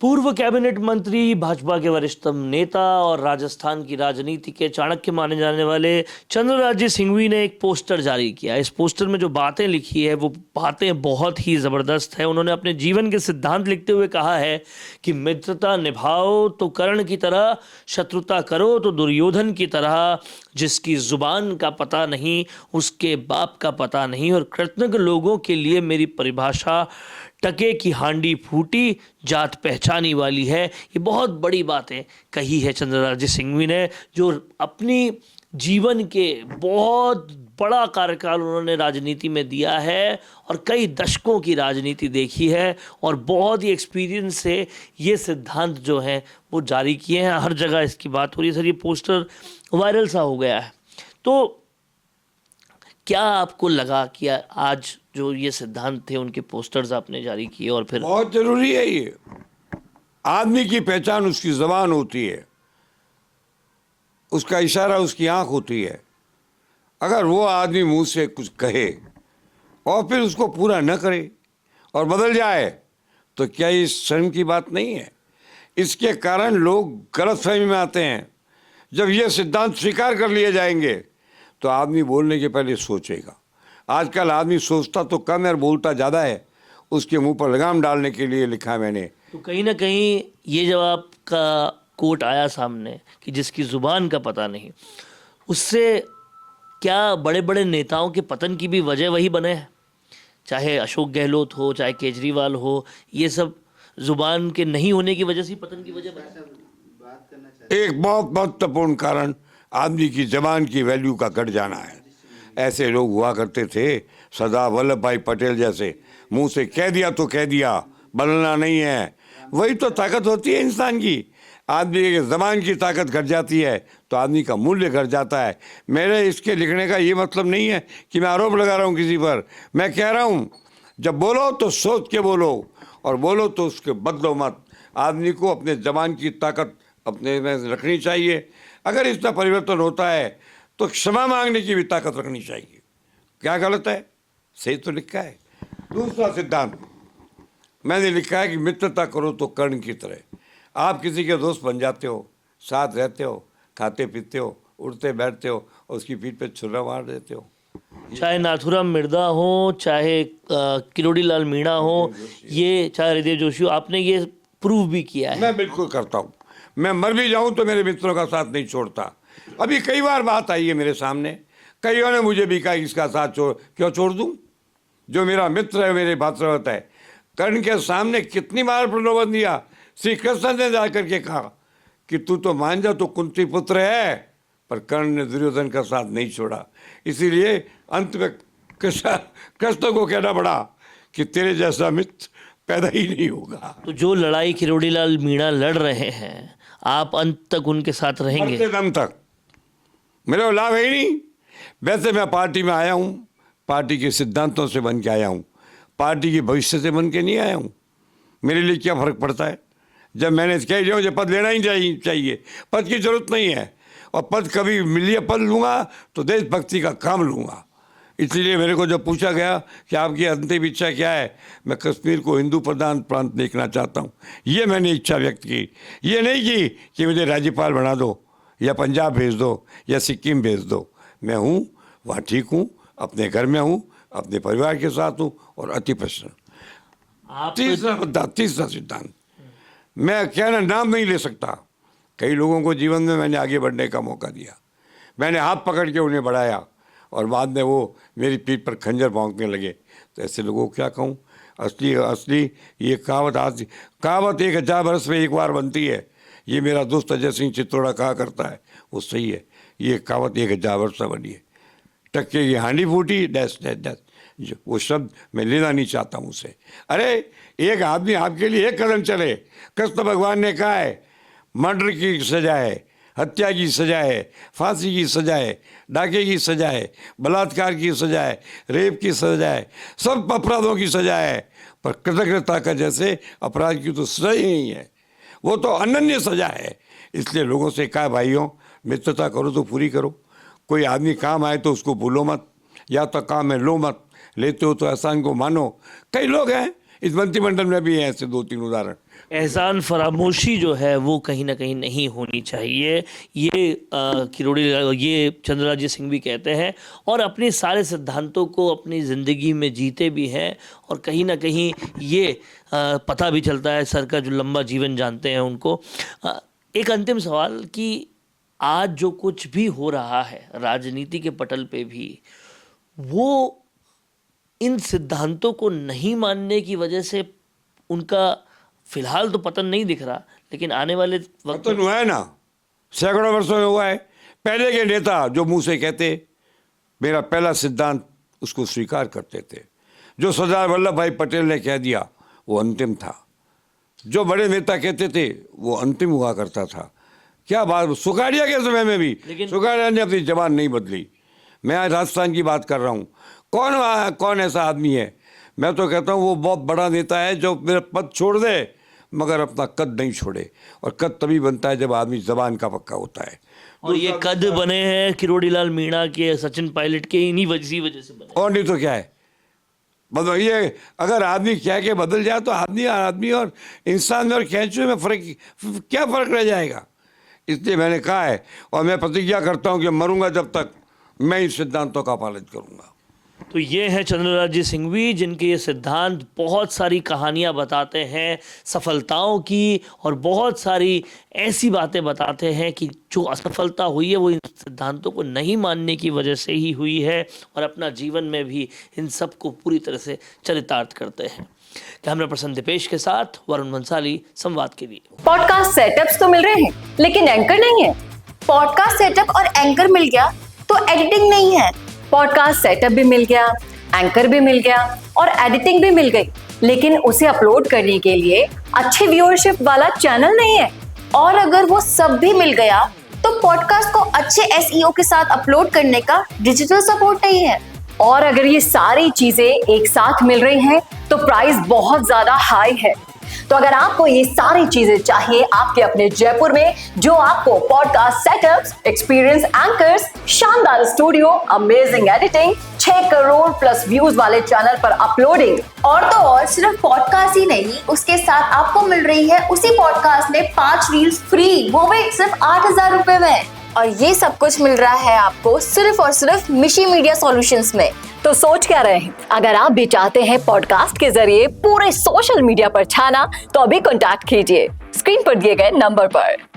पूर्व कैबिनेट मंत्री, भाजपा के वरिष्ठतम नेता और राजस्थान की राजनीति के चाणक्य माने जाने वाले चंद्रराज्य सिंघवी ने एक पोस्टर जारी किया। इस पोस्टर में जो बातें लिखी है वो बातें बहुत ही ज़बरदस्त है। उन्होंने अपने जीवन के सिद्धांत लिखते हुए कहा है कि मित्रता निभाओ तो कर्ण की तरह, शत्रुता करो तो दुर्योधन की तरह, जिसकी जुबान का पता नहीं उसके बाप का पता नहीं, और कृतज्ञ लोगों के लिए मेरी परिभाषा टके की हांडी फूटी, जात पहचानी वाली है। ये बहुत बड़ी बातें कही है चंद्रराज्य सिंघवी ने, जो अपनी जीवन के बहुत बड़ा कार्यकाल उन्होंने राजनीति में दिया है और कई दशकों की राजनीति देखी है और बहुत ही एक्सपीरियंस से ये सिद्धांत जो हैं वो जारी किए हैं। हर जगह इसकी बात हो रही है। सर, ये पोस्टर वायरल सा हो गया है, तो क्या आपको लगा कि आज जो ये सिद्धांत थे उनके पोस्टर्स आपने जारी किए और फिर बहुत जरूरी है। ये आदमी की पहचान उसकी जबान होती है, उसका इशारा उसकी आंख होती है। अगर वो आदमी मुंह से कुछ कहे और फिर उसको पूरा न करे और बदल जाए तो क्या ये शर्म की बात नहीं है? इसके कारण लोग गलतफहमी में आते हैं। जब ये सिद्धांत स्वीकार कर लिए जाएंगे तो आदमी बोलने के पहले सोचेगा। आजकल आदमी सोचता तो कम है और बोलता ज़्यादा है। उसके मुंह पर लगाम डालने के लिए लिखा है मैंने। तो कहीं ना कहीं ये जब आपका कोट आया सामने कि जिसकी ज़ुबान का पता नहीं, उससे क्या बड़े बड़े नेताओं के पतन की भी वजह वही बने हैं? चाहे अशोक गहलोत हो, चाहे केजरीवाल हो, ये सब ज़ुबान के नहीं होने की वजह से ही पतन की वजह बने। एक बहुत महत्वपूर्ण कारण आदमी की जबान की वैल्यू का घट जाना है। ऐसे लोग हुआ करते थे, सरदार वल्लभ भाई पटेल जैसे, मुंह से कह दिया तो कह दिया, बदलना नहीं है। वही तो ताकत होती है इंसान की। आदमी की जबान की ताकत घट जाती है तो आदमी का मूल्य घट जाता है। मेरे इसके लिखने का ये मतलब नहीं है कि मैं आरोप लगा रहा हूँ किसी पर। मैं कह रहा हूँ, जब बोलो तो सोच के बोलो और बोलो तो उसके बदलो मत। आदमी को अपने जबान की ताकत अपने में रखनी चाहिए। अगर इसका परिवर्तन होता है तो क्षमा मांगने की भी ताकत रखनी चाहिए। क्या गलत है? सही तो लिखा है। दूसरा सिद्धांत मैंने लिखा है कि मित्रता करो तो कर्ण की तरह। आप किसी के दोस्त बन जाते हो, साथ रहते हो, खाते पीते हो, उठते बैठते हो और उसकी पीठ पे छुरा मार देते हो। चाहे नाथुराम मिर्धा हो, चाहे किरोड़ी लाल मीणा हो, ये चाहे हृदय जोशी हो, आपने ये प्रूव भी किया है। मैं बिल्कुल करता हूँ। मैं मर भी जाऊँ तो मेरे मित्रों का साथ नहीं छोड़ता। अभी कई बार बात आई है मेरे सामने, कईयों ने मुझे भी कहा इसका साथ क्यों छोड़ दूँ? जो मेरा मित्र है, मेरे भातृवत है। कर्ण के सामने कितनी बार प्रलोभन दिया। श्री कृष्ण ने जाकर के कहा कि तू तो मान जा, तो कुंती पुत्र है, पर कर्ण ने दुर्योधन का साथ नहीं छोड़ा। इसीलिए अंत में कृष्ण को कहना पड़ा कि तेरे जैसा मित्र पैदा ही नहीं होगा। तो जो लड़ाई किरोड़ी लाल मीणा लड़ रहे हैं, आप अंत तक उनके साथ रहेंगे? मरते दम तक। मेरे को लाभ है ही नहीं। वैसे मैं पार्टी में आया हूँ, पार्टी के सिद्धांतों से बन के आया हूँ, पार्टी के भविष्य से बन के नहीं आया हूँ। मेरे लिए क्या फ़र्क पड़ता है? जब मैंने कह दिया मुझे पद लेना ही चाहिए, पद की ज़रूरत नहीं है, और पद कभी मिलिए पद लूँगा तो देशभक्ति का काम लूँगा। इसलिए मेरे को जब पूछा गया कि आपकी अंतिम इच्छा क्या है, मैं कश्मीर को हिंदू प्रधान प्रांत देखना चाहता हूँ। ये मैंने इच्छा व्यक्त की। ये नहीं की कि मुझे राज्यपाल बना दो या पंजाब भेज दो या सिक्किम भेज दो। मैं हूँ वहाँ ठीक हूँ, अपने घर में हूँ, अपने परिवार के साथ हूँ और अति प्रसन्न। तीसरा सिद्धांत, मैं कहना नाम नहीं ले सकता। कई लोगों को जीवन में मैंने आगे बढ़ने का मौका दिया, मैंने हाथ पकड़ के उन्हें बढ़ाया और बाद में वो मेरी पीठ पर खंजर भोंकने लगे। तो ऐसे लोगों को क्या कहूँ? असली ये कहावत 1000 वर्ष में एक बार बनती है। ये मेरा दोस्त अजय सिंह चित्तौड़ा कहा करता है, वो सही है। ये कहावत 1000 वर्ष से बनी है। टक्के की हांडी फूटी, डैश डैश डैश। वो शब्द मैं लेना नहीं चाहता हूँ उसे। अरे एक आदमी आपके लिए एक कदम चले। कृष्ण भगवान ने कहा है मर्डर की सजा है, हत्या की सजा है, फांसी की सजा है, डाके की सजा है, बलात्कार की सजा है, रेप की सजा है, सब अपराधों की सजा है। पर कृतज्ञता का जैसे अपराध की तो सजा ही नहीं है, वो तो अनन्य सजा है। इसलिए लोगों से कहा भाइयों, मित्रता करो तो पूरी करो। कोई आदमी काम आए तो उसको भूलो मत, या तो काम में लो मत, लेते हो तो एहसान को मानो। कई लोग हैं इस मंत्रिमंडल में भी हैं ऐसे 2-3 उदाहरण। एहसान फरामोशी जो है वो कहीं ना कहीं नहीं होनी चाहिए, ये ये चंद्रराज सिंह भी कहते हैं और अपने सारे सिद्धांतों को अपनी ज़िंदगी में जीते भी हैं। और कहीं ना कहीं ये पता भी चलता है सर का जो लंबा जीवन जानते हैं उनको। एक अंतिम सवाल कि आज जो कुछ भी हो रहा है राजनीति के पटल पे भी, वो इन सिद्धांतों को नहीं मानने की वजह से उनका फिलहाल तो पतन नहीं दिख रहा, लेकिन आने वाले वक्त पतन हुआ है ना, सैकड़ों वर्षों में हुआ है। पहले के नेता जो मुंह से कहते मेरा पहला सिद्धांत, उसको स्वीकार करते थे। जो सरदार वल्लभ भाई पटेल ने कह दिया वो अंतिम था। जो बड़े नेता कहते थे वो अंतिम हुआ करता था। क्या बात, सुखाड़िया के समय में भी सुखाड़िया ने अपनी जबान नहीं बदली। मैं आज राजस्थान की बात कर रहा हूँ। कौन ऐसा आदमी है, मैं तो कहता हूँ वो बहुत बड़ा नेता है जो मेरा पद छोड़ दे मगर अपना कद नहीं छोड़े। और कद तभी बनता है जब आदमी जबान का पक्का होता है। और ये कद बने हैं किरोड़ीलाल मीणा के, सचिन पायलट के, इन्हीं वजह से बने। और नहीं तो क्या है, मतलब ये अगर आदमी कह के बदल जाए तो आदमी और इंसान में और कैंचुए में क्या फ़र्क रह जाएगा। इसलिए मैंने कहा है और मैं प्रतिज्ञा करता हूँ कि मरूंगा जब तक मैं इन सिद्धांतों का पालन करूंगा। तो ये है चंद्रराज सिंघवी, जिनके ये सिद्धांत बहुत सारी कहानियां बताते हैं सफलताओं की और बहुत सारी ऐसी बातें बताते हैं कि जो असफलता हुई है वो इन सिद्धांतों को नहीं मानने की वजह से ही हुई है और अपना जीवन में भी इन सब को पूरी तरह से चरितार्थ करते हैं। कैमरा पर्सन दीपेश के साथ वरुण बंसाली, संवाद के लिए। पॉडकास्ट सेटअप्स तो मिल रहे हैं लेकिन एंकर नहीं है। पॉडकास्ट सेटअप और एंकर मिल गया तो एडिटिंग नहीं है। पॉडकास्ट सेटअप भी मिल गया, एंकर भी मिल गया और एडिटिंग भी मिल गई, लेकिन उसे अपलोड करने के लिए अच्छे व्यूअरशिप वाला चैनल नहीं है। और अगर वो सब भी मिल गया तो पॉडकास्ट को अच्छे एसईओ के साथ अपलोड करने का डिजिटल सपोर्ट नहीं है। और अगर ये सारी चीजें एक साथ मिल रही हैं तो प्राइस बहुत ज्यादा हाई है। तो अगर आपको ये सारी चीजें चाहिए आपके अपने जयपुर में, जो आपको पॉडकास्ट सेटअप्स, एक्सपीरियंस एंकर्स, शानदार studio, amazing editing, 6 crore plus views वाले चैनल पर अपलोडिंग, और तो और सिर्फ पॉडकास्ट ही नहीं, उसके साथ आपको मिल रही है उसी पॉडकास्ट में 5 रील्स फ्री, वो भी सिर्फ 8,000 रुपए में। और ये सब कुछ मिल रहा है आपको सिर्फ और सिर्फ मिशी मीडिया सॉल्यूशंस में। तो सोच क्या रहे हैं? अगर आप भी चाहते हैं पॉडकास्ट के जरिए पूरे सोशल मीडिया पर छाना तो अभी कॉन्टैक्ट कीजिए स्क्रीन पर दिए गए नंबर पर।